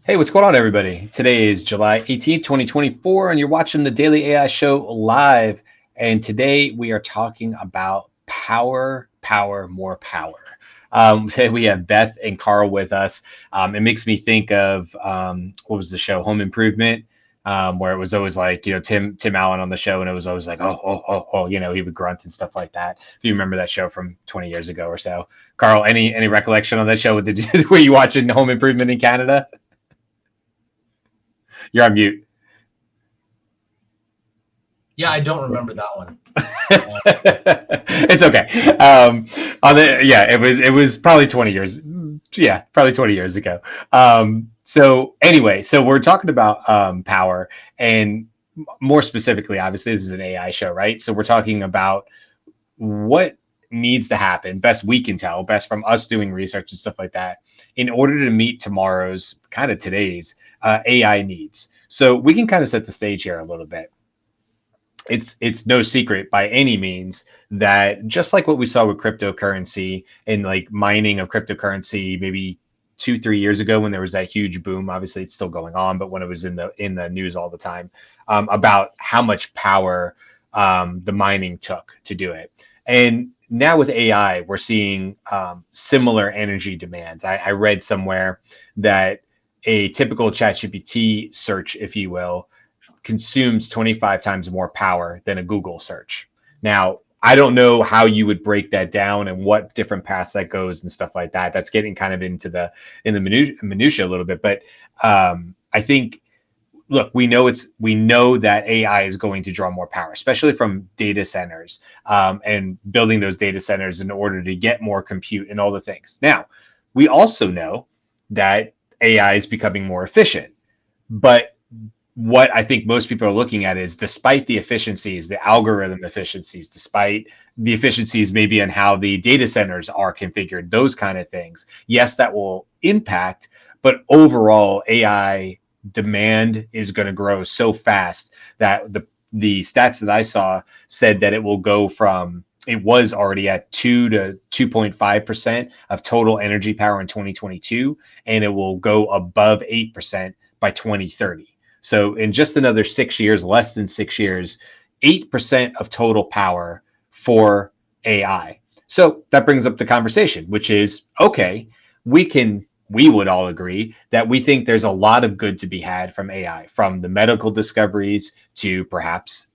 Hey, what's going on, everybody? Today is July 18th, 2024, and you're watching the Daily AI Show live. And today we are talking about more power. Today we have Beth and Carl with us. It makes me think of what was the show, Home Improvement, where it was always like, Tim Allen on the show, and it was always like, oh, he would grunt and stuff like that. If you remember that show from 20 years ago or so. Carl, any recollection on that show? Were you watching Home Improvement in Canada? You're on mute. Yeah, I don't remember that one. It's okay. It was probably 20 years. Yeah, probably 20 years ago. So anyway, so we're talking about power, and more specifically, obviously, this is an AI show, right? So we're talking about what needs to happen, best we can tell, best from us doing research and stuff like that, in order to meet tomorrow's, kind of today's AI needs. So we can kind of set the stage here a little bit. It's no secret by any means that just like what we saw with cryptocurrency and like mining of cryptocurrency maybe 2-3 years ago when there was that huge boom, obviously it's still going on, but when it was in the news all the time, about how much power the mining took to do it. And now with AI, we're seeing similar energy demands. I read somewhere that a typical ChatGPT search, if you will, consumes 25 times more power than a Google search. Now, I don't know how you would break that down and what different paths that goes and stuff like that. That's getting kind of into the minutia a little bit, but I think, look, we know that AI is going to draw more power, especially from data centers, and building those data centers in order to get more compute and all the things. Now, we also know that AI is becoming more efficient, but what I think most people are looking at is, despite the efficiencies, the algorithm efficiencies, despite the efficiencies maybe on how the data centers are configured, those kind of things, yes, that will impact, but overall AI demand is going to grow so fast that the stats that I saw said that it will go from, it was already at 2 to 2.5% of total energy power in 2022, and it will go above 8% by 2030. So in just another 6 years, less than 6 years, 8% of total power for AI. So that brings up the conversation, which is, okay, we would all agree that we think there's a lot of good to be had from AI, from the medical discoveries to perhaps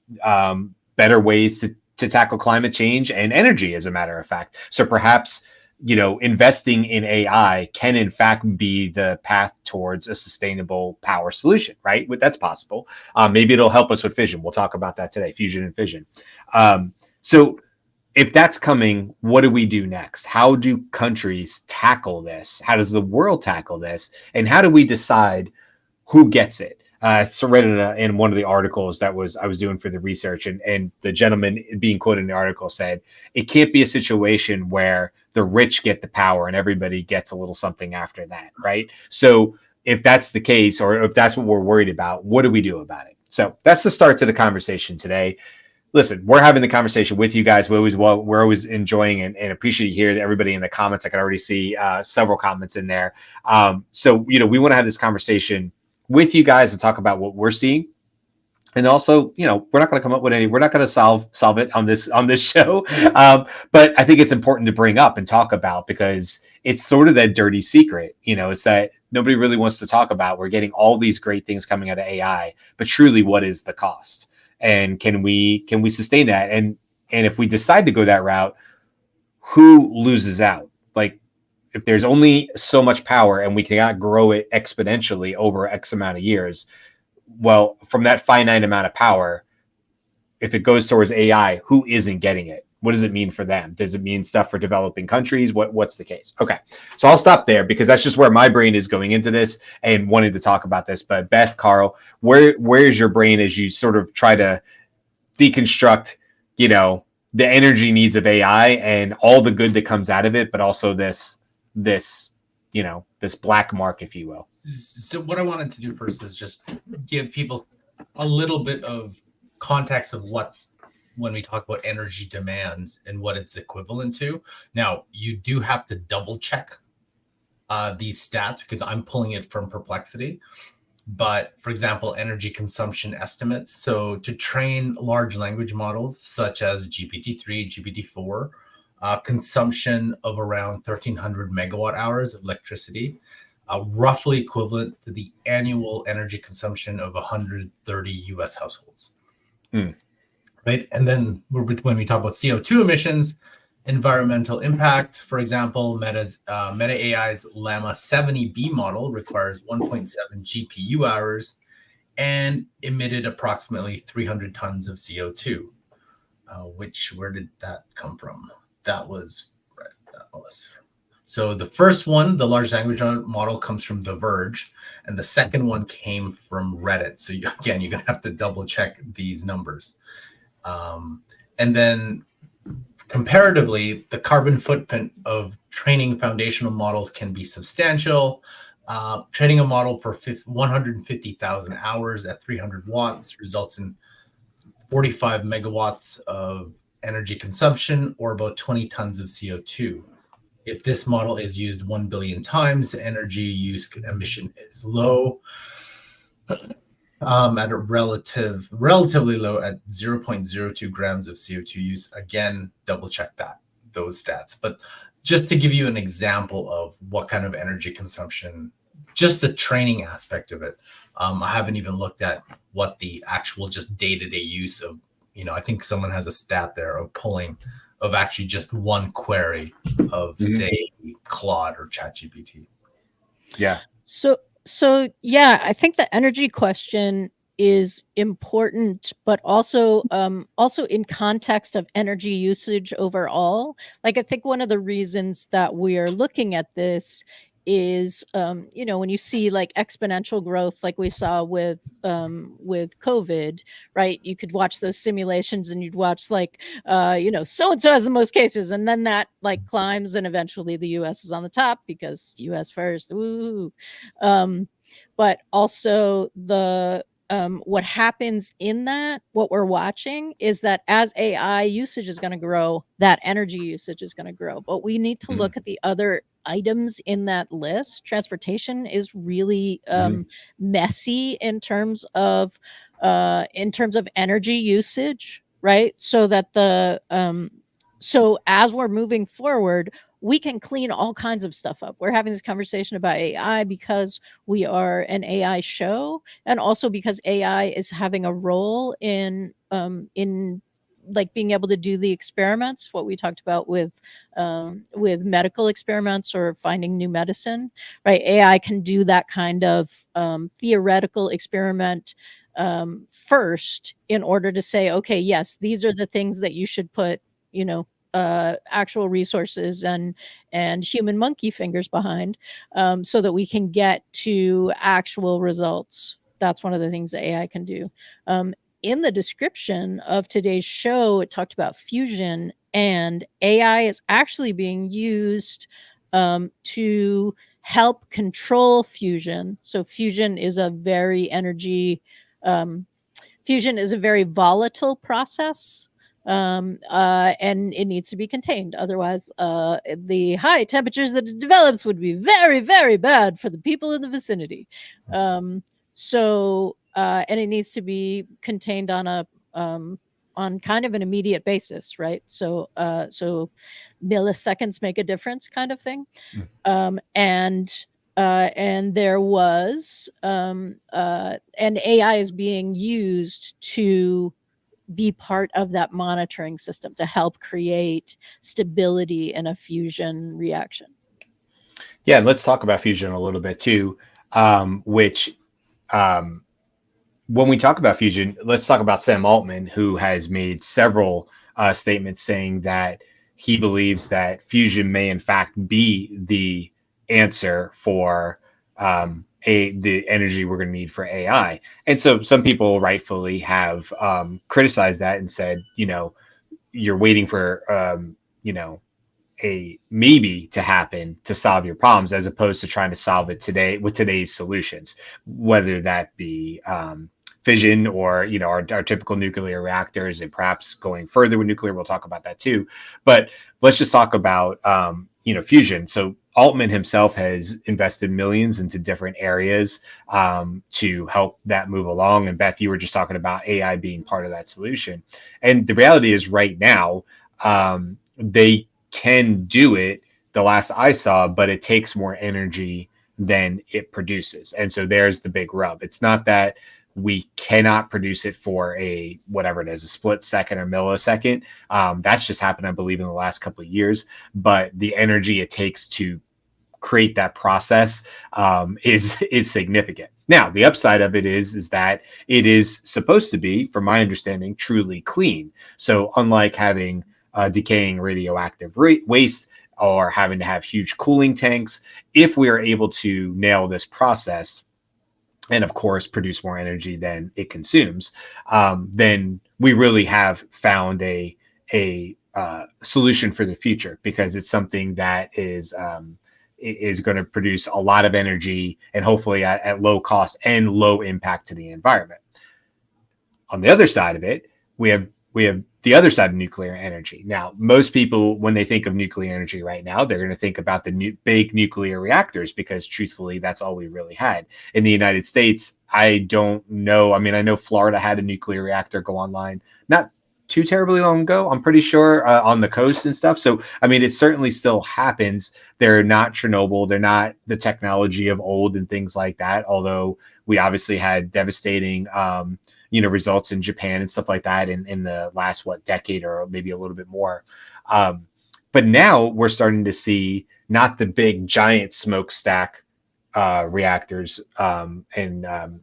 better ways to tackle climate change and energy, as a matter of fact. So perhaps, investing in AI can in fact be the path towards a sustainable power solution, right? That's possible. Maybe it'll help us with fission. We'll talk about that today, fusion and fission. So if that's coming, what do we do next? How do countries tackle this? How does the world tackle this? And how do we decide who gets it? So read in one of the articles that I was doing for the research, and the gentleman being quoted in the article said, it can't be a situation where the rich get the power and everybody gets a little something after that, right? So if that's the case, or if that's what we're worried about, what do we do about it? So that's the start to the conversation today. Listen, we're having the conversation with you guys. We're always enjoying and appreciate to hear everybody in the comments. I can already see several comments in there. So we want to have this conversation with you guys and talk about what we're seeing. And also, we're not going to come up with we're not going to solve it on this show. But I think it's important to bring up and talk about, because it's sort of that dirty secret. It's that nobody really wants to talk about. We're getting all these great things coming out of AI, but truly, what is the cost? And can we sustain that? And if we decide to go that route, who loses out? Like, if there's only so much power and we cannot grow it exponentially over X amount of years, well, from that finite amount of power, if it goes towards AI, who isn't getting it? What does it mean for them? Does it mean stuff for developing countries? What's the case? Okay, so I'll stop there, because that's just where my brain is going into this and wanting to talk about this. But Beth, Carl, where's your brain as you sort of try to deconstruct, the energy needs of AI and all the good that comes out of it, but also this black mark, if you will. So what I wanted to do first is just give people a little bit of context of what, when we talk about energy demands and what it's equivalent to. Now, you do have to double check these stats because I'm pulling it from Perplexity. But for example, energy consumption estimates. So to train large language models such as GPT-3, GPT-4, consumption of around 1,300 megawatt hours of electricity, roughly equivalent to the annual energy consumption of 130 US households. Mm. Right. And then when we talk about CO2 emissions, environmental impact, for example, Meta AI's Llama 70B model requires 1.7 GPU hours and emitted approximately 300 tons of CO2. Where did that come from? That was. So the first one, the large language model, comes from The Verge, and the second one came from Reddit. So again, you're gonna have to double check these numbers. And then comparatively, the carbon footprint of training foundational models can be substantial. Training a model for 150,000 hours at 300 watts results in 45 megawatts of energy consumption, or about 20 tons of CO2. If this model is used 1 billion times, energy use emission is low. At a relatively low at 0.02 grams of CO2 use. Again, double check those stats. But just to give you an example of what kind of energy consumption, just the training aspect of it. I haven't even looked at what the actual just day-to-day use of, I think someone has a stat there of actually just one query of, say, Claude or ChatGPT. Yeah. So yeah, I think the energy question is important, but also in context of energy usage overall. Like, I think one of the reasons that we're looking at this is when you see like exponential growth like we saw with COVID, right? You could watch those simulations and you'd watch like so and so has the most cases, and then that like climbs, and eventually the US is on the top because US first. Woo. But also what happens in that, what we're watching is that as AI usage is going to grow, that energy usage is going to grow. But we need to look at the other items in that list. Transportation is really messy in terms of energy usage, right? So that so as we're moving forward, we can clean all kinds of stuff up. We're having this conversation about AI because we are an AI show, and also because AI is having a role in like being able to do the experiments, what we talked about with medical experiments or finding new medicine, right? AI can do that kind of theoretical experiment first in order to say, okay, yes, these are the things that you should put, actual resources and human monkey fingers behind, so that we can get to actual results. That's one of the things that AI can do. In the description of today's show, it talked about fusion, and AI is actually being used to help control fusion. So fusion is a very volatile process. And it needs to be contained. Otherwise, the high temperatures that it develops would be very, very bad for the people in the vicinity. And it needs to be contained on on kind of an immediate basis, right? So milliseconds make a difference, kind of thing. And there was and AI is being used to be part of that monitoring system to help create stability in a fusion reaction. Yeah, let's talk about fusion a little bit too, which when we talk about fusion, let's talk about Sam Altman, who has made several statements saying that he believes that fusion may in fact be the answer for the energy we're going to need for AI. And so some people rightfully have criticized that and said, you're waiting for, a maybe to happen to solve your problems, as opposed to trying to solve it today with today's solutions, whether that be fission or our typical nuclear reactors, and perhaps going further with nuclear. We'll talk about that too. But let's just talk about fusion. So Altman himself has invested millions into different areas to help that move along. And Beth, you were just talking about AI being part of that solution. And the reality is right now, they can do it the last I saw, but it takes more energy than it produces. And so there's the big rub. It's not that we cannot produce it for a whatever it is, a split second or millisecond. That's just happened, I believe, in the last couple of years. But the energy it takes to create that process is significant. Now, the upside of it is that it is supposed to be, from my understanding, truly clean. So unlike having decaying radioactive waste or having to have huge cooling tanks, if we are able to nail this process and of course produce more energy than it consumes, then we really have found a solution for the future, because it's something that is going to produce a lot of energy and hopefully at low cost and low impact to the environment. On the other side of it, we have the other side of nuclear energy. Now, most people, when they think of nuclear energy right now, they're going to think about the big nuclear reactors, because truthfully, that's all we really had. In the United States, I don't know. I mean, I know Florida had a nuclear reactor go online not too terribly long ago, I'm pretty sure, on the coast and stuff. So, I mean, it certainly still happens. They're not Chernobyl. They're not the technology of old and things like that, although we obviously had devastating results in Japan and stuff like that in the last, decade or maybe a little bit more. But now we're starting to see not the big giant smokestack reactors and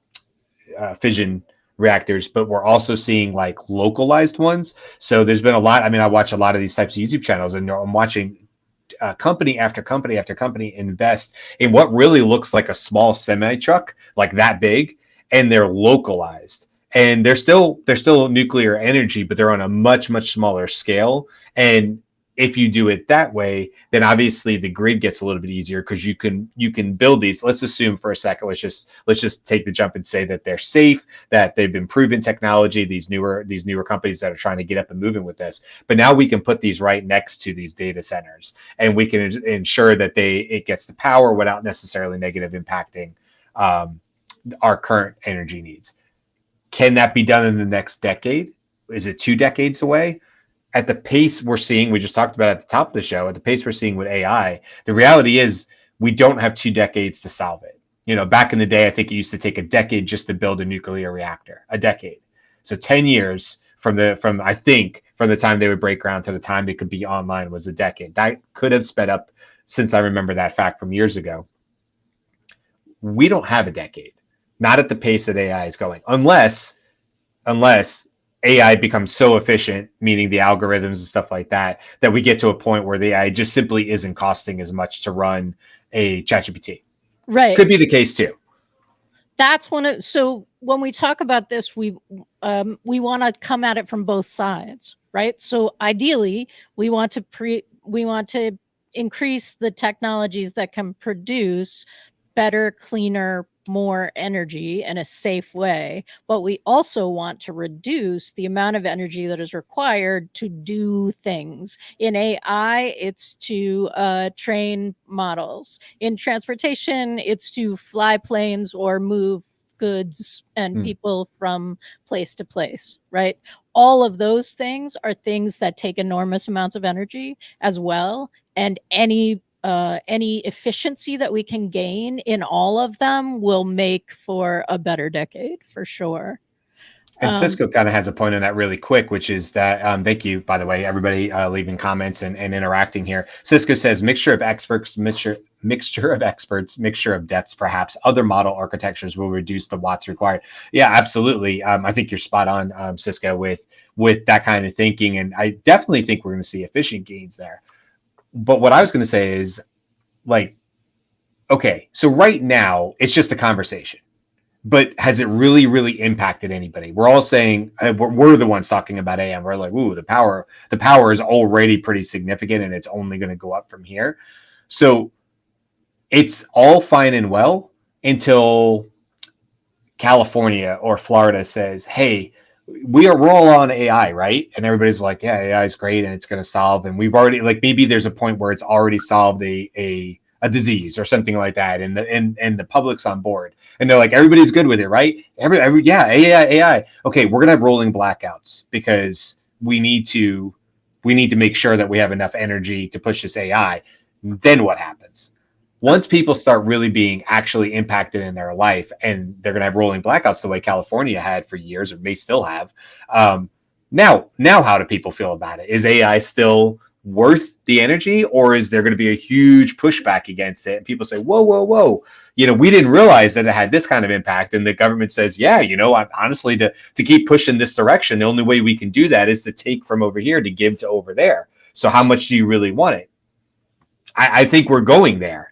fission reactors, but we're also seeing like localized ones. So there's been a lot. I mean, I watch a lot of these types of YouTube channels, and I'm watching company after company after company invest in what really looks like a small semi truck, like that big, and they're localized. And they're still nuclear energy, but they're on a much smaller scale. And if you do it that way, then obviously the grid gets a little bit easier, because you can build these. Let's assume for a second, let's just take the jump and say that they're safe, that they've been proven technology, these newer companies that are trying to get up and moving with this. But now we can put these right next to these data centers, and we can ensure that it gets the power without necessarily negative impacting our current energy needs. Can that be done in the next decade? Is it 2 decades away? At the pace we're seeing, we just talked about at the top of the show, at the pace we're seeing with AI, the reality is we don't have 2 decades to solve it. Back in the day, I think it used to take a decade just to build a nuclear reactor, a decade. So 10 years from the time they would break ground to the time they could be online was a decade. That could have sped up, since I remember that fact from years ago. We don't have a decade. Not at the pace that AI is going, unless AI becomes so efficient, meaning the algorithms and stuff like that, that we get to a point where the AI just simply isn't costing as much to run a ChatGPT. Right. Could be the case too. That's so when we talk about this, we want to come at it from both sides, right? So ideally, we want to increase the technologies that can produce better, cleaner, more energy in a safe way, but we also want to reduce the amount of energy that is required to do things. In AI, it's to train models. In transportation, it's to fly planes or move goods and people from place to place, right? All of those things are things that take enormous amounts of energy as well, and any efficiency that we can gain in all of them will make for a better decade, for sure. And Cisco kind of has a point on that really quick, which is that, thank you, by the way, everybody leaving comments and interacting here. Cisco says, mixture of experts, mixture of depths, perhaps other model architectures will reduce the watts required. Yeah, absolutely. I think you're spot on, Cisco, with that kind of thinking. And I definitely think we're going to see efficient gains there. But what I was going to say is, like, okay, so right now it's just a conversation, but has it really impacted anybody? We're all saying, we're the ones talking about AM. We're like, ooh, the power is already pretty significant, and it's only going to go up from here. So it's all fine and well until California or Florida says, hey, we're all on AI, right? And everybody's like, yeah, AI is great and it's going to solve. And we've already, like, maybe there's a point where it's already solved a a disease or something like that, and the public's on board, and they're like, everybody's good with it, right? Yeah, AI. Okay, we're gonna have rolling blackouts because we need to make sure that we have enough energy to push this AI. Then what happens? Once people start really being actually impacted in their life, and they're going to have rolling blackouts the way California had for years, or may still have. Now, how do people feel about it? Is AI still worth the energy, or is there going to be a huge pushback against it? And people say, whoa, whoa, whoa, we didn't realize that it had this kind of impact. And the government says, yeah, honestly, to keep pushing this direction, the only way we can do that is to take from over here to give to over there. So how much do you really want it? I think we're going there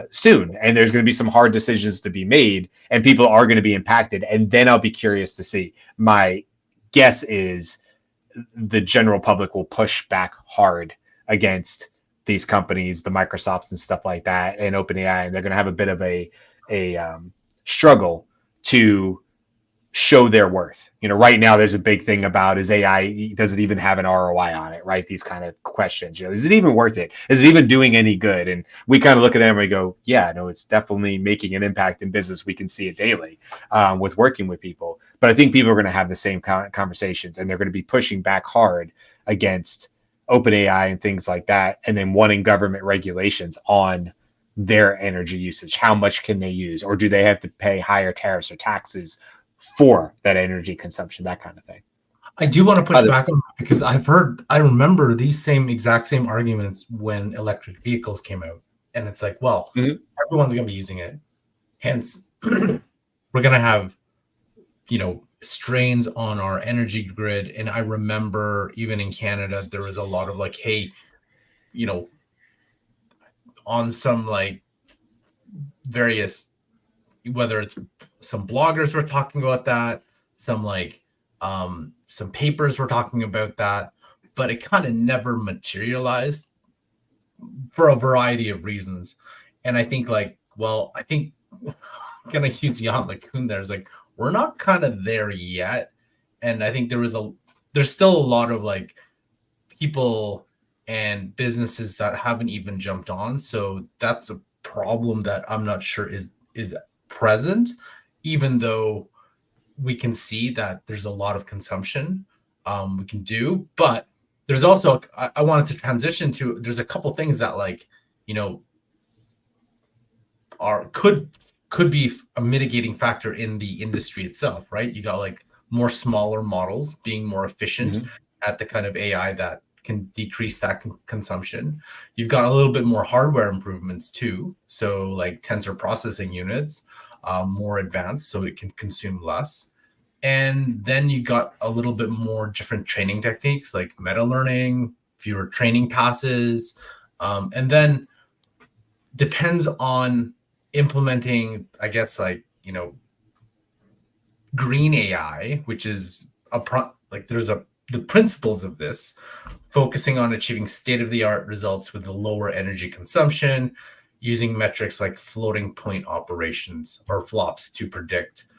soon, and there's going to be some hard decisions to be made, and people are going to be impacted. And then I'll be curious to see. My guess is the general public will push back hard against these companies, the Microsofts and stuff like that, and OpenAI, and they're going to have a bit of a struggle to show their worth. Right now there's a big thing about, is AI, does it even have an ROI on it, right? These kind of questions, is it even worth it? Is it even doing any good? And we kind of look at them and we go, yeah, no, it's definitely making an impact in business. We can see it daily with working with people. But I think people are going to have the same conversations, and they're going to be pushing back hard against OpenAI and things like that, and then wanting government regulations on their energy usage. How much can they use? Or do they have to pay higher tariffs or taxes for that energy consumption, that kind of thing? I do want to push back on that, because I remember these exact same arguments when electric vehicles came out. And it's like, well, everyone's going to be using it. Hence, we're going to have, strains on our energy grid. And I remember even in Canada, there was a lot of like, hey, on some like various, whether it's some bloggers were talking about that, some papers were talking about that, but it kind of never materialized for a variety of reasons. And I think I'm gonna use Jan LeCun there. It's like, we're not kind of there yet. And I think there's still a lot of like people and businesses that haven't even jumped on. So that's a problem that I'm not sure is present, even though we can see that there's a lot of consumption we can do. But there's also, I wanted to transition to, there's a couple things that could be a mitigating factor in the industry itself, right? You got like more smaller models being more efficient at the kind of AI that can decrease that consumption. You've got a little bit more hardware improvements too. So like tensor processing units, more advanced, so it can consume less. And then you got a little bit more different training techniques like meta learning, fewer training passes. And then depends on implementing, I guess, green AI, which is the principles of this, focusing on achieving state-of-the-art results with the lower energy consumption, using metrics like floating point operations or flops to predict,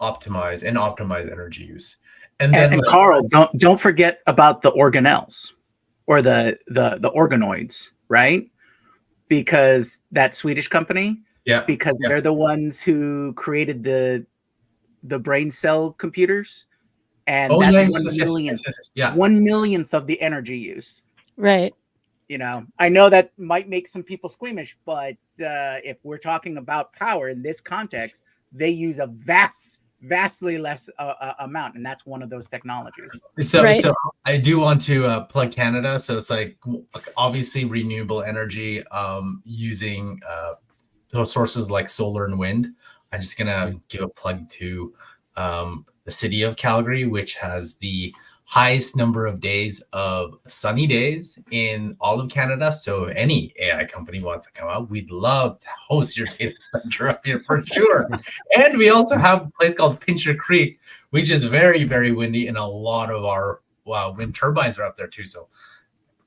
optimize energy use. And then Carl, don't forget about the organelles or the organoids, right? Because that Swedish company, they're the ones who created the brain cell computers. And that's 1 millionth of the energy use. Right. I know that might make some people squeamish, but if we're talking about power in this context, they use a vastly less amount, and that's one of those technologies. So I do want to plug Canada. So it's like obviously renewable energy using those sources like solar and wind. I'm just gonna give a plug to the city of Calgary, which has the highest number of days of sunny days in all of Canada. So if any AI company wants to come out, we'd love to host your data center up here for sure. And we also have a place called Pincher Creek, which is very, very windy, and a lot of our wind turbines are up there too. So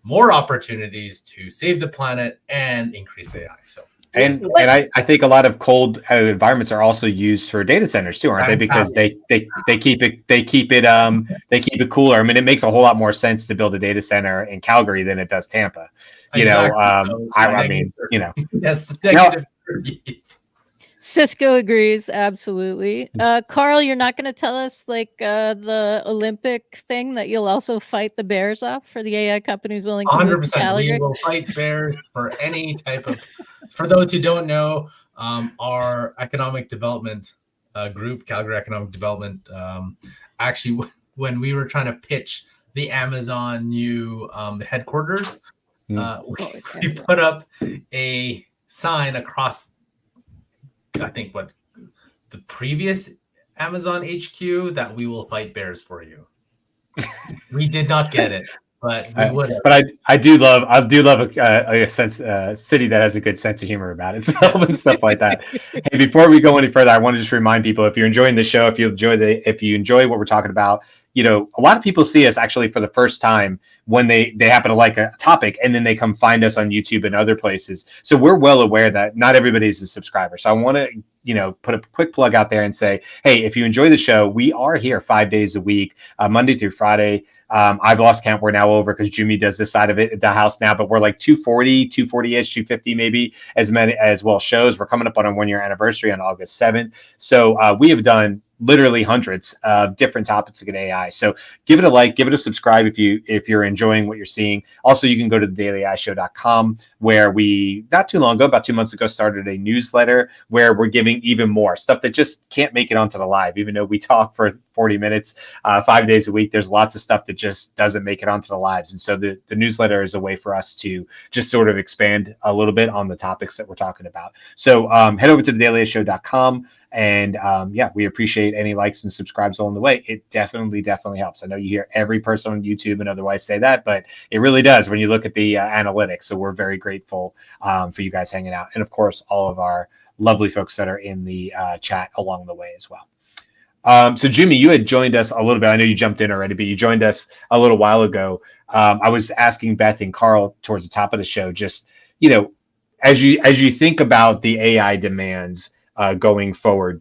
more opportunities to save the planet and increase AI. So And I think a lot of cold environments are also used for data centers too, aren't they? Because they keep it cooler. I mean, it makes a whole lot more sense to build a data center in Calgary than it does Tampa. I mean, yes, Cisco agrees, absolutely. Carl, you're not going to tell us like the Olympic thing that you'll also fight the bears off for the AI companies willing to move to Calgary? We will fight bears for any type of. For those who don't know, our economic development group, Calgary Economic Development, actually, when we were trying to pitch the Amazon new headquarters, we put up a sign across, I think, the previous Amazon HQ that we will fight bears for you. We did not get it, but we would have. But I do love a city that has a good sense of humor about itself and stuff like that. Hey, before we go any further, I want to just remind people, if you're enjoying the show, if you enjoy what we're talking about, a lot of people see us actually for the first time when they happen to like a topic, and then they come find us on YouTube and other places. So we're well aware that not everybody's a subscriber. So I want to, put a quick plug out there and say, hey, if you enjoy the show, we are here 5 days a week, Monday through Friday. I've lost count. We're now over because Jimmy does this side of it at the house now, but we're like 240-ish, 250 maybe, as well shows. We're coming up on our 1 year anniversary on August 7th. So we have done literally hundreds of different topics in AI. So give it a like, give it a subscribe if you're enjoying what you're seeing. Also, you can go to thedailyishow.com, where we, not too long ago, about 2 months ago, started a newsletter where we're giving even more stuff that just can't make it onto the live. Even though we talk for 40 minutes, 5 days a week, there's lots of stuff that just doesn't make it onto the lives. And so the newsletter is a way for us to just sort of expand a little bit on the topics that we're talking about. So head over to thedailyishow.com. And we appreciate any likes and subscribes along the way. It definitely helps. I know you hear every person on YouTube and otherwise say that, but it really does when you look at the analytics. So we're very grateful for you guys hanging out. And of course, all of our lovely folks that are in the chat along the way as well. So Jimmy, you had joined us a little bit. I know you jumped in already, but you joined us a little while ago. I was asking Beth and Carl towards the top of the show, just, as you think about the AI demands going forward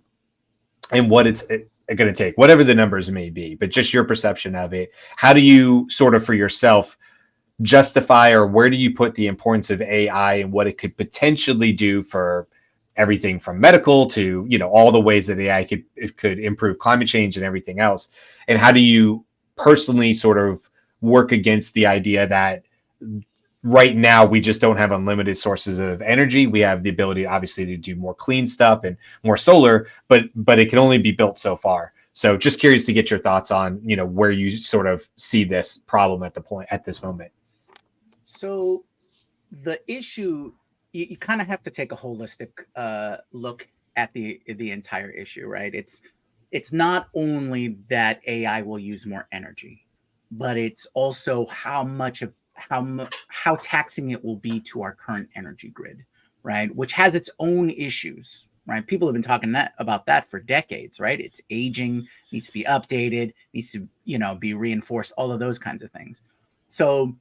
and what it's going to take, whatever the numbers may be, but just your perception of it. How do you sort of for yourself justify, or where do you put the importance of AI and what it could potentially do for everything from medical to, all the ways that AI could improve climate change and everything else? And how do you personally sort of work against the idea that right now we just don't have unlimited sources of energy? We have the ability, obviously, to do more clean stuff and more solar, but it can only be built so far. So just curious to get your thoughts on, where you sort of see this problem at this moment. So the issue, you kind of have to take a holistic look at the entire issue, right? It's not only that AI will use more energy, but it's also how taxing it will be to our current energy grid, right? Which has its own issues, right? People have been talking about that for decades, right? It's aging, needs to be updated, needs to, be reinforced, all of those kinds of things. So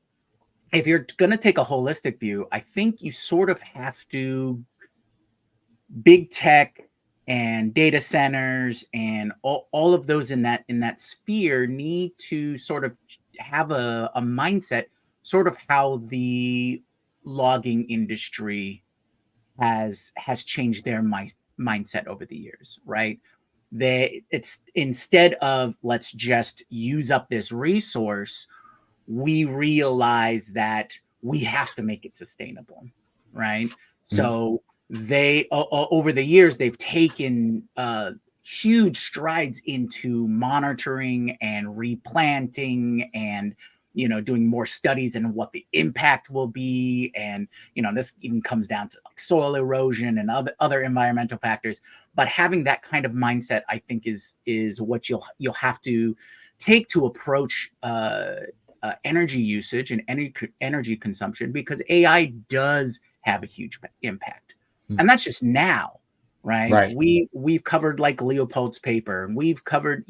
if you're going to take a holistic view, I think you sort of have to, big tech and data centers and all of those in that sphere need to sort of have a mindset, sort of how the logging industry has changed their mindset over the years, right? It's instead of let's just use up this resource, we realize that we have to make it sustainable, right? Mm-hmm. So they over the years they've taken huge strides into monitoring and replanting and doing more studies and what the impact will be. And, this even comes down to like soil erosion and other environmental factors. But having that kind of mindset, I think is what you'll have to take to approach energy usage and energy consumption, because AI does have a huge impact. And that's just now, right? We've covered like Leopold's paper, and we've covered,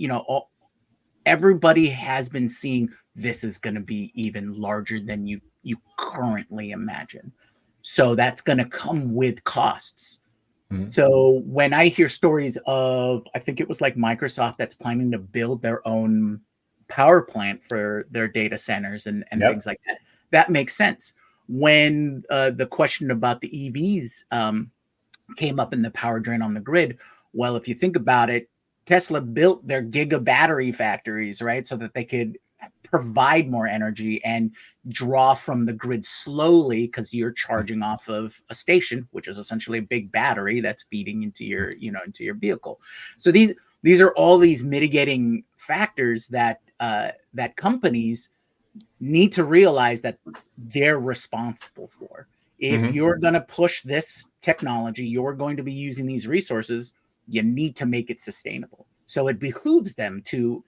everybody has been seeing this is going to be even larger than you currently imagine. So that's going to come with costs. Mm-hmm. So when I hear stories of, I think it was like Microsoft that's planning to build their own power plant for their data centers and things like that, that makes sense. When the question about the EVs came up in the power drain on the grid, well, if you think about it, Tesla built their giga battery factories, right? So that they could provide more energy and draw from the grid slowly, because you're charging off of a station, which is essentially a big battery that's feeding into your, into your vehicle. So these are all these mitigating factors that that companies need to realize that they're responsible for. If you're going to push this technology, you're going to be using these resources, you need to make it sustainable. So it behooves them to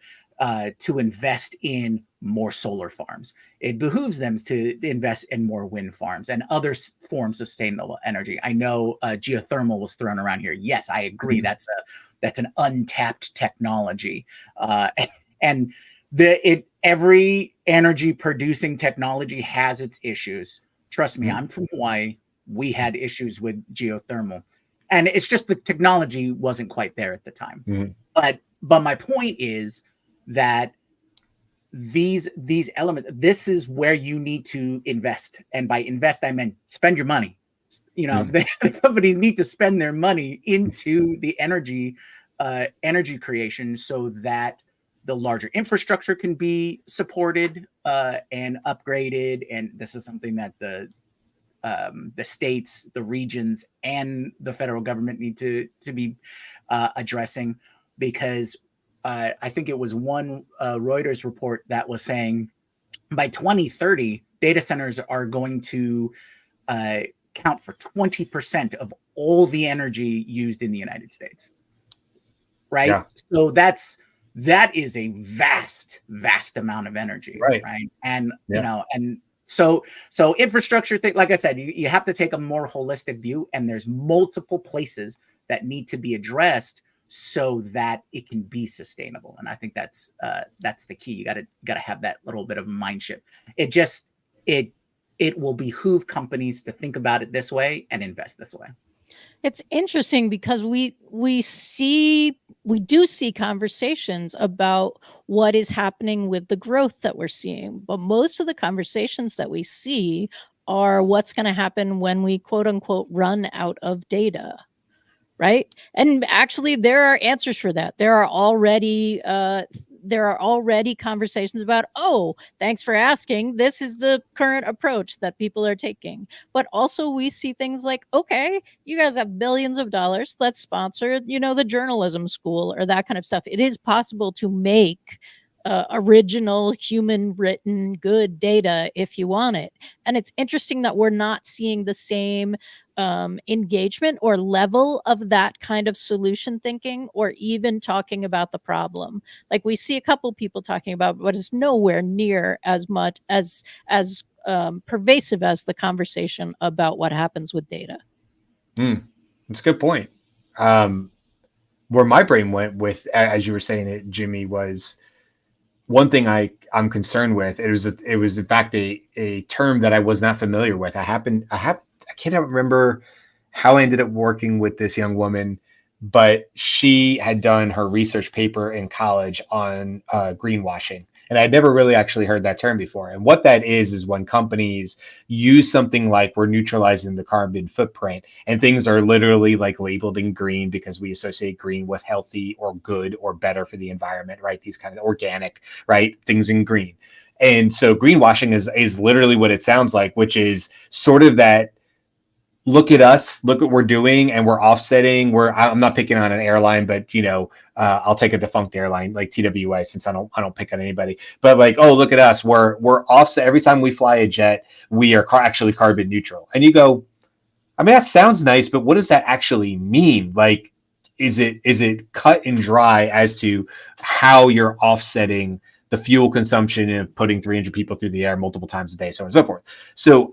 invest in more solar farms. It behooves them to invest in more wind farms and other forms of sustainable energy. I know geothermal was thrown around here. Yes, I agree. That's an untapped technology, and every energy producing technology has its issues. Trust me, I'm from Hawaii. We had issues with geothermal, and it's just the technology wasn't quite there at the time. But my point is that these elements, this is where you need to invest. And by invest, I meant spend your money. The companies need to spend their money into the energy creation, so that the larger infrastructure can be supported and upgraded. And this is something that the states, the regions, and the federal government need to be addressing, because I think it was one Reuters report that was saying by 2030, data centers are going to count for 20% of all the energy used in the United States. Right? Yeah. So that is a vast amount of energy. Right. And, and so infrastructure thing, like I said, you have to take a more holistic view, and there's multiple places that need to be addressed so that it can be sustainable. And I think that's the key. You gotta have that little bit of mind shift. It will behoove companies to think about it this way and invest this way. It's interesting because we do see conversations about what is happening with the growth that we're seeing, but most of the conversations that we see are what's going to happen when we quote unquote run out of data. Right. And actually, there are answers for that. There are already conversations about, oh, thanks for asking. This is the current approach that people are taking. But also we see things like, okay, you guys have billions of dollars. Let's sponsor, the journalism school or that kind of stuff. It is possible to make original human written good data if you want it. And it's interesting that we're not seeing the same engagement or level of that kind of solution thinking, or even talking about the problem. Like we see a couple people talking about, but it's nowhere near as much as pervasive as the conversation about what happens with data. That's a good point. Where my brain went with, as you were saying it, Jimmy, was one thing I'm concerned with. It was in fact a term that I was not familiar with. I can't remember how I ended up working with this young woman, but she had done her research paper in college on greenwashing. And I'd never really actually heard that term before. And what that is when companies use something like we're neutralizing the carbon footprint, and things are literally like labeled in green because we associate green with healthy or good or better for the environment, right? These kind of organic, right? Things in green. And so greenwashing is literally what it sounds like, which is sort of that, look at us, look what we're doing, and we're offsetting. I'm not picking on an airline, but I'll take a defunct airline like TWA, since I don't pick on anybody. But like, oh, look at us, we're offset. Every time we fly a jet, we are actually carbon neutral. And you go, I mean, that sounds nice, but what does that actually mean? Like, is it cut and dry as to how you're offsetting the fuel consumption of putting 300 people through the air multiple times a day, so on and so forth? So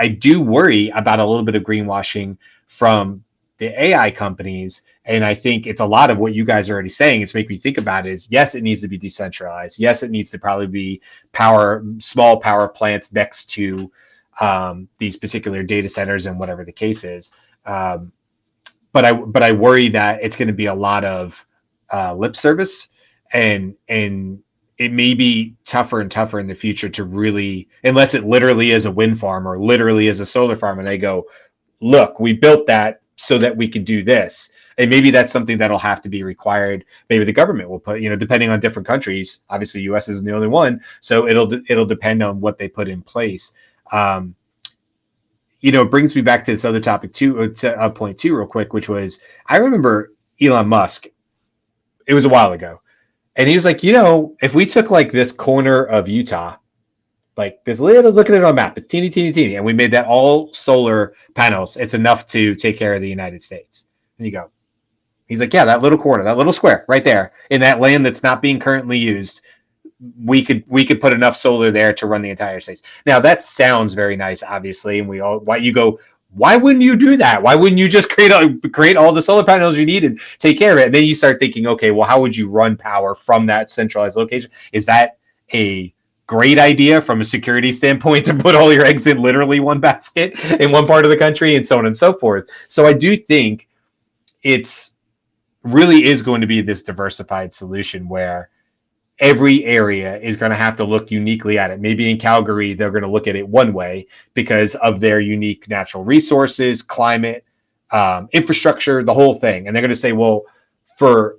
I do worry about a little bit of greenwashing from the AI companies. And I think it's a lot of what you guys are already saying. It's making me think about is, yes, it needs to be decentralized. Yes, it needs to probably be small power plants next to these particular data centers and whatever the case is. But I worry that it's going to be a lot of lip service, and it may be tougher and tougher in the future to really, unless it literally is a wind farm or literally is a solar farm, and they go, look, we built that so that we could do this. And maybe that's something that'll have to be required. Maybe the government will put, depending on different countries. Obviously, U.S. isn't the only one, so it'll depend on what they put in place. It brings me back to this other topic too, to point two, real quick, which was, I remember Elon Musk. It was a while ago, and he was like, if we took like this corner of Utah, like this little, look at it on a map, it's teeny, teeny, teeny, and we made that all solar panels, it's enough to take care of the United States. And you go, he's like, yeah, that little corner, that little square right there in that land that's not being currently used, we could put enough solar there to run the entire state. Now that sounds very nice, obviously, and why wouldn't you do that? Why wouldn't you just create all the solar panels you need and take care of it? And then you start thinking, okay, well, how would you run power from that centralized location? Is that a great idea from a security standpoint to put all your eggs in literally one basket in one part of the country, and so on and so forth? So I do think it's really is going to be this diversified solution where every area is going to have to look uniquely at it. Maybe in Calgary, they're going to look at it one way because of their unique natural resources, climate, infrastructure, the whole thing. And they're going to say, well, for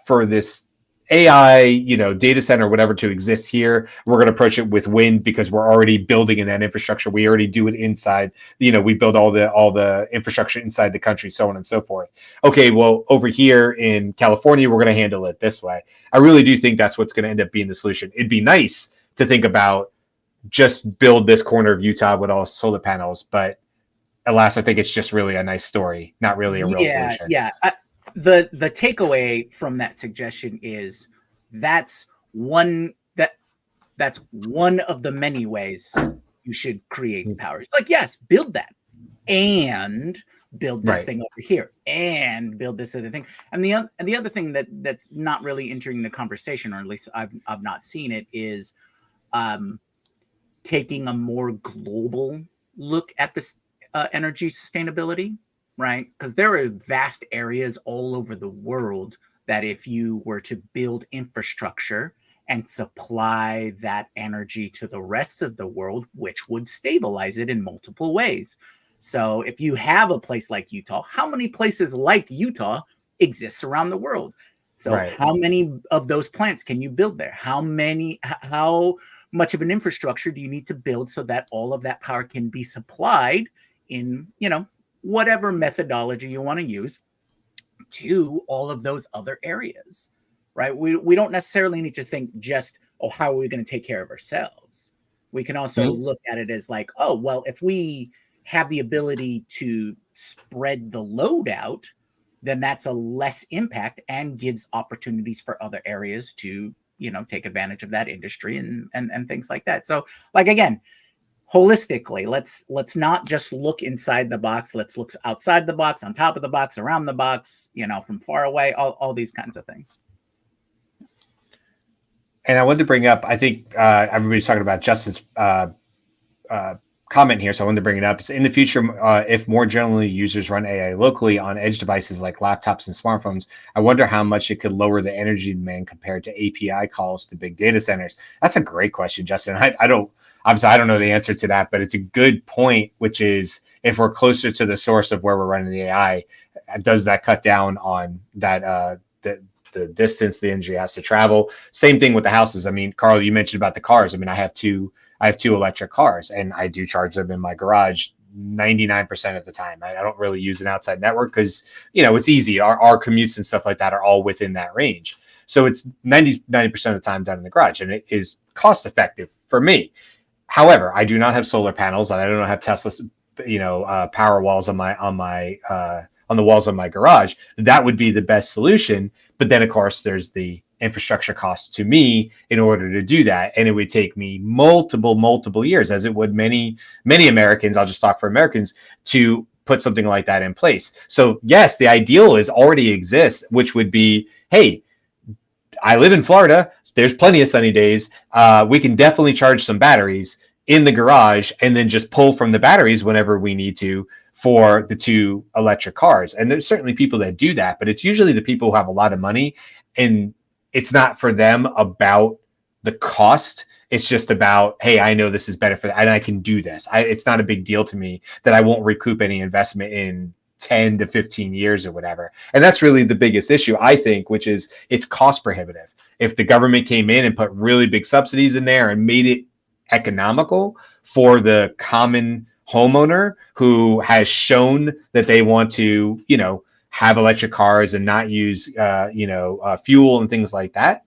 this AI, data center, whatever, to exist here, we're going to approach it with wind because we're already building in that infrastructure. We already do it inside, we build all the infrastructure inside the country, so on and so forth. Okay, well, over here in California, we're going to handle it this way. I really do think that's what's going to end up being the solution. It'd be nice to think about just build this corner of Utah with all solar panels, but alas, I think it's just really a nice story, not really a real solution. Yeah. The takeaway from that suggestion is that's one of the many ways you should create power. It's like, yes, build that and build this thing over here and build this other thing. And the other thing that's not really entering the conversation, or at least I've not seen it, is taking a more global look at this energy sustainability. Right? Because there are vast areas all over the world that if you were to build infrastructure and supply that energy to the rest of the world, which would stabilize it in multiple ways. So if you have a place like Utah, how many places like Utah exists around the world? So how many of those plants can you build there? How much of an infrastructure do you need to build so that all of that power can be supplied in, whatever methodology you want to use to all of those other areas, right? We don't necessarily need to think just, how are we going to take care of ourselves? We can also look at it as like, well, if we have the ability to spread the load out, then that's a less impact and gives opportunities for other areas to, take advantage of that industry and things like that. So like, again, holistically, let's not just look inside the box. Let's look outside the box, on top of the box, around the box, from far away, all these kinds of things. And I wanted to bring up, I think everybody's talking about Justin's comment here, so I wanted to bring it up. It's in the future, if more generally users run AI locally on edge devices like laptops and smartphones, I wonder how much it could lower the energy demand compared to API calls to big data centers. That's a great question, Justin. I don't know the answer to that, but it's a good point, which is if we're closer to the source of where we're running the AI, does that cut down on that the distance the energy has to travel? Same thing with the houses. I mean, Carl, you mentioned about the cars. I mean, I have two electric cars, and I do charge them in my garage 99% of the time. I don't really use an outside network because, it's easy. Our commutes and stuff like that are all within that range. So it's 90% of the time done in the garage, and it is cost effective for me. However, I do not have solar panels, and I don't have Tesla's, power walls on the walls of my garage. That would be the best solution. But then, of course, there's the infrastructure costs to me in order to do that, and it would take me multiple years, as it would many Americans. I'll just talk for Americans, to put something like that in place. So yes, the ideal is already exists, which would be, hey, I live in Florida. There's plenty of sunny days. We can definitely charge some batteries. in the garage and then just pull from the batteries whenever we need to for the 2 electric cars. And there's certainly people that do that, but it's usually the people who have a lot of money, and it's not for them about the cost. It's just about, hey, I know this is better for, and I can do this. It's not a big deal to me that I won't recoup any investment in 10 to 15 years or whatever. And that's really the biggest issue, I think, which is it's cost prohibitive. If the government came in and put really big subsidies in there and made it economical for the common homeowner who has shown that they want to, have electric cars and not use, fuel and things like that.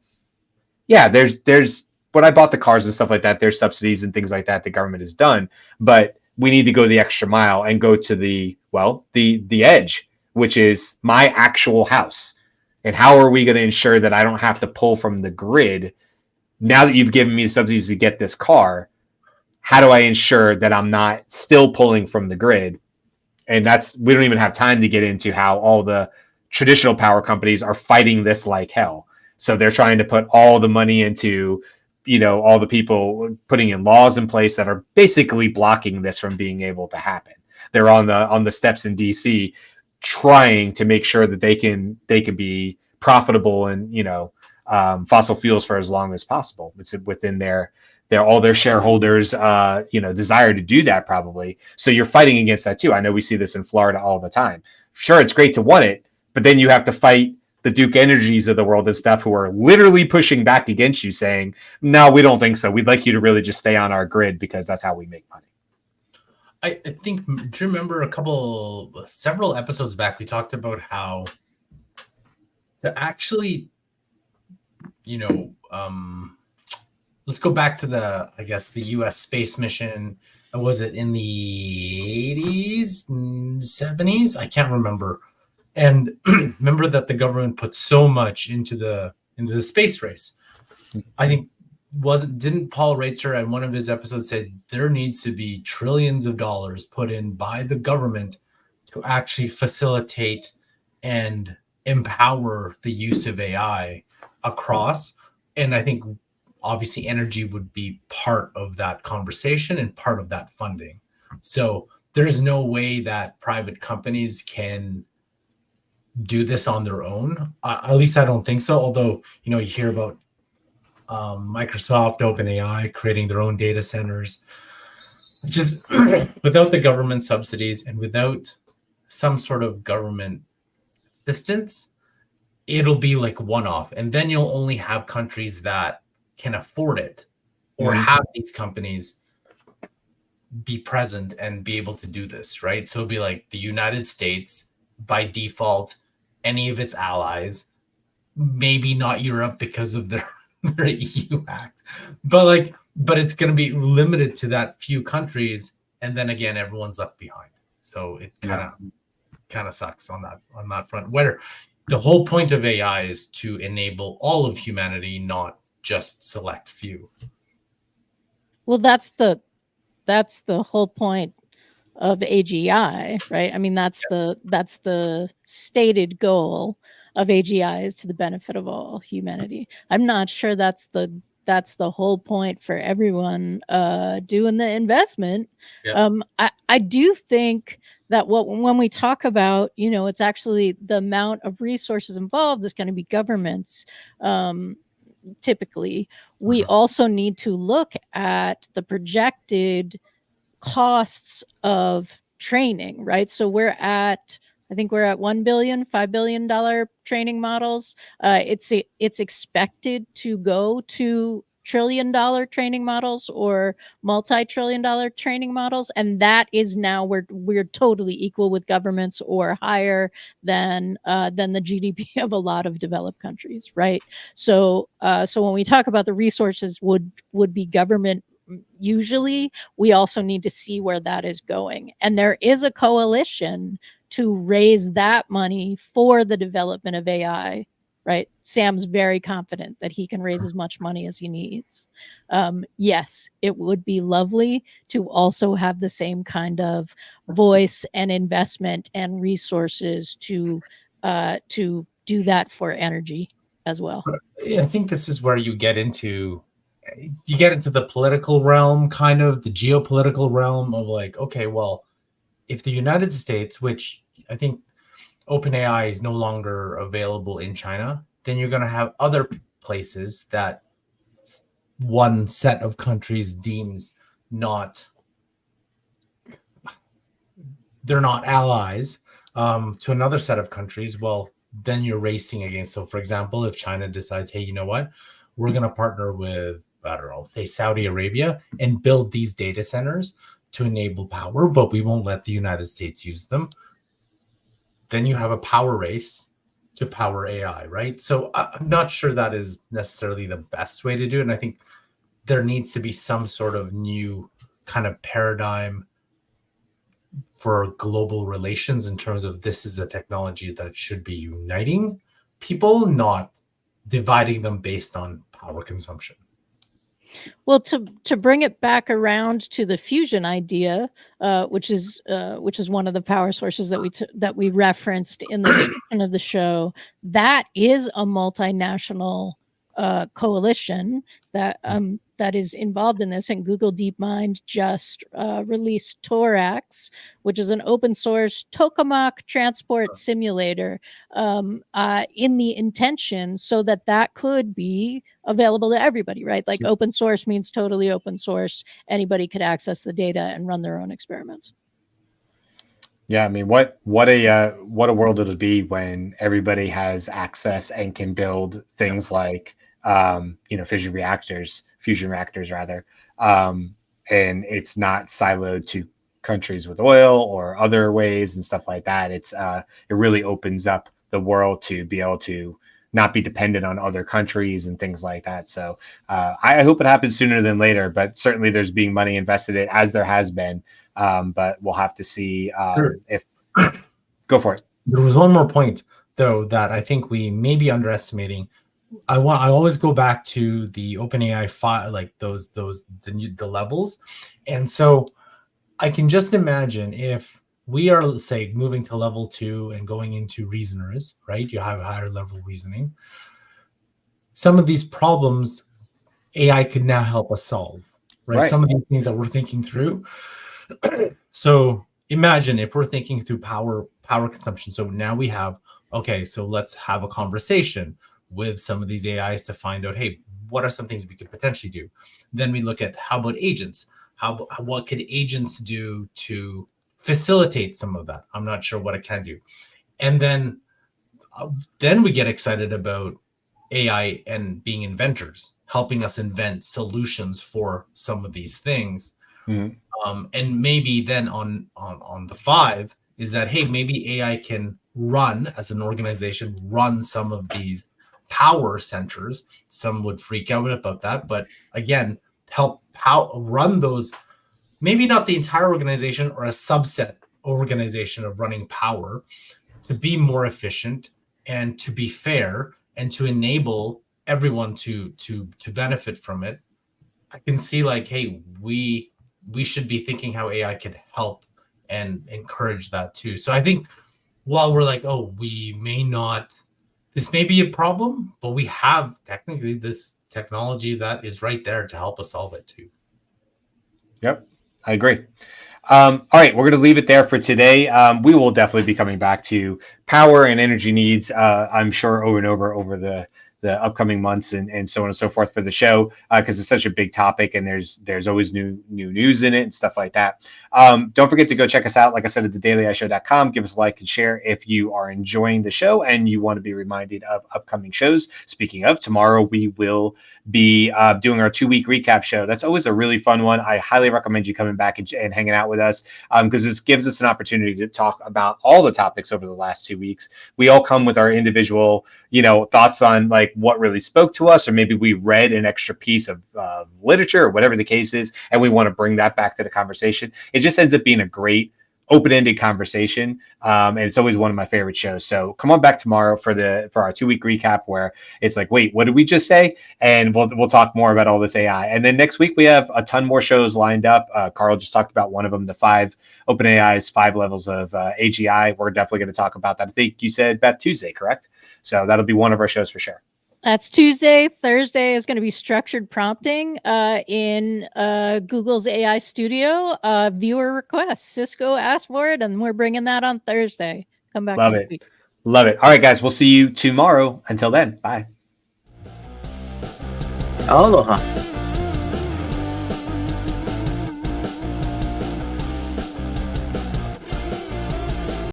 Yeah, there's when I bought the cars and stuff like that, there's subsidies and things like that the government has done, but we need to go the extra mile and go to the edge, which is my actual house. And how are we going to ensure that I don't have to pull from the grid? Now that you've given me the subsidies to get this car, how do I ensure that I'm not still pulling from the grid? And we don't even have time to get into how all the traditional power companies are fighting this like hell. So they're trying to put all the money into, all the people putting in laws in place that are basically blocking this from being able to happen. They're on the steps in DC trying to make sure that they can be profitable and, fossil fuels for as long as possible. It's within their all their shareholders, desire to do that probably. So you're fighting against that too. I know we see this in Florida all the time. Sure, it's great to want it, but then you have to fight the Duke Energies of the world and stuff who are literally pushing back against you saying, no, we don't think so. We'd like you to really just stay on our grid because that's how we make money. I think, do you remember several episodes back, we talked about how to actually, let's go back to the U.S. space mission. Was it in the 80s, 70s? I can't remember. And remember that the government put so much into the space race. I think didn't Paul Reitzer in one of his episodes said there needs to be trillions of dollars put in by the government to actually facilitate and empower the use of AI across. And I think obviously energy would be part of that conversation and part of that funding. So there's no way that private companies can do this on their own. At least I don't think so. Although, you hear about Microsoft, OpenAI creating their own data centers. Just without the government subsidies and without some sort of government assistance, it'll be like one-off. And then you'll only have countries that can afford it or have these companies be present and be able to do this, right? So it'll be like the United States, by default, any of its allies, maybe not Europe because of their EU act, but it's going to be limited to that few countries, and then again everyone's left behind. So it kind of sucks on that front, where the whole point of AI is to enable all of humanity, not just select few. Well, that's the whole point of AGI, right? I mean, that's the stated goal of AGI is to the benefit of all humanity. I'm not sure that's the whole point for everyone doing the investment. Yeah. I do think that when we talk about, it's actually the amount of resources involved is going to be governments. Typically, we also need to look at the projected costs of training, right? So I think we're at $5 billion training models. It's expected to go to trillion-dollar training models or multi-trillion-dollar training models, and that is now we're totally equal with governments or higher than the GDP of a lot of developed countries, right? So when we talk about the resources would be government. Usually, we also need to see where that is going. And there is a coalition to raise that money for the development of AI, right? Sam's very confident that he can raise as much money as he needs. Yes, it would be lovely to also have the same kind of voice and investment and resources to do that for energy as well. I think this is where you get into you get into the political realm, kind of the geopolitical realm of like, okay, well, if the United States, which I think OpenAI is no longer available in China, then you're going to have other places that one set of countries deems not, they're not allies, to another set of countries. Well, then you're racing against. So for example, if China decides, hey, you know what, we're going to partner with, I don't know, say Saudi Arabia and build these data centers to enable power, but we won't let the United States use them. Then you have a power race to power AI, right? So I'm not sure that is necessarily the best way to do it. And I think there needs to be some sort of new kind of paradigm for global relations in terms of this is a technology that should be uniting people, not dividing them based on power consumption. Well, to bring it back around to the fusion idea, which is one of the power sources that we referenced in the description of the show, that is a multinational coalition that is involved in this. And Google DeepMind just released Torax, which is an open source tokamak transport simulator, in the intention so that could be available to everybody, right? Like open source means totally open source. Anybody could access the data and run their own experiments. Yeah, I mean, what a world it'll be when everybody has access and can build things like fusion reactors rather, and it's not siloed to countries with oil or other ways and stuff like that. It really opens up the world to be able to not be dependent on other countries and things like that. So I hope it happens sooner than later, but certainly there's being money invested in it, as there has been. But we'll have to see if go for it. There was one more point though that I think we may be underestimating. I always go back to the OpenAI file, like the levels. And so I can just imagine if we are, let's say, moving to level 2 and going into reasoners, right? You have a higher level reasoning. Some of these problems AI could now help us solve, right? Some of these things that we're thinking through. So imagine if we're thinking through power consumption. So now we have, okay, so let's have a conversation with some of these AIs to find out, hey, what are some things we could potentially do? Then we look at, how about agents? What could agents do to facilitate some of that? I'm not sure what it can do. And then we get excited about AI and being inventors, helping us invent solutions for some of these things. Mm-hmm. And maybe then on the 5 is that, hey, maybe AI can run as an organization, run some of these power centers. Some would freak out about that, but again, help run those, maybe not the entire organization or a subset organization of running power, to be more efficient and to be fair and to enable everyone to benefit from it. I can see like, hey, we should be thinking how AI could help and encourage that too. So I think while we're like, oh, this may be a problem, but we have technically this technology that is right there to help us solve it too. Yep, I agree. All right, we're going to leave it there for today. We will definitely be coming back to power and energy needs, I'm sure, over and over the upcoming months and so on and so forth for the show, because it's such a big topic and there's always new news in it and stuff like that. Don't forget to go check us out, like I said, at thedailyishow.com. Give us a like and share if you are enjoying the show and you want to be reminded of upcoming shows. Speaking of, tomorrow we will be doing our 2-week recap show. That's always a really fun one. I highly recommend you coming back and hanging out with us, because this gives us an opportunity to talk about all the topics over the last 2 weeks. We all come with our individual, thoughts on like what really spoke to us, or maybe we read an extra piece of literature or whatever the case is, and we want to bring that back to the conversation. It just ends up being a great open-ended conversation, and it's always one of my favorite shows. So come on back tomorrow for our 2-week recap, where it's like, wait, what did we just say? And we'll talk more about all this AI. And then next week we have a ton more shows lined up. Carl just talked about one of them, the OpenAI's 5 levels of AGI. We're definitely going to talk about that. I think you said Beth Tuesday, correct? So that'll be one of our shows for sure. That's Tuesday. Thursday is going to be structured prompting in Google's AI Studio. Viewer requests. Cisco asked for it, and we're bringing that on Thursday. Come back Love next it. week. Love it. All right, guys. We'll see you tomorrow. Until then, bye. Aloha.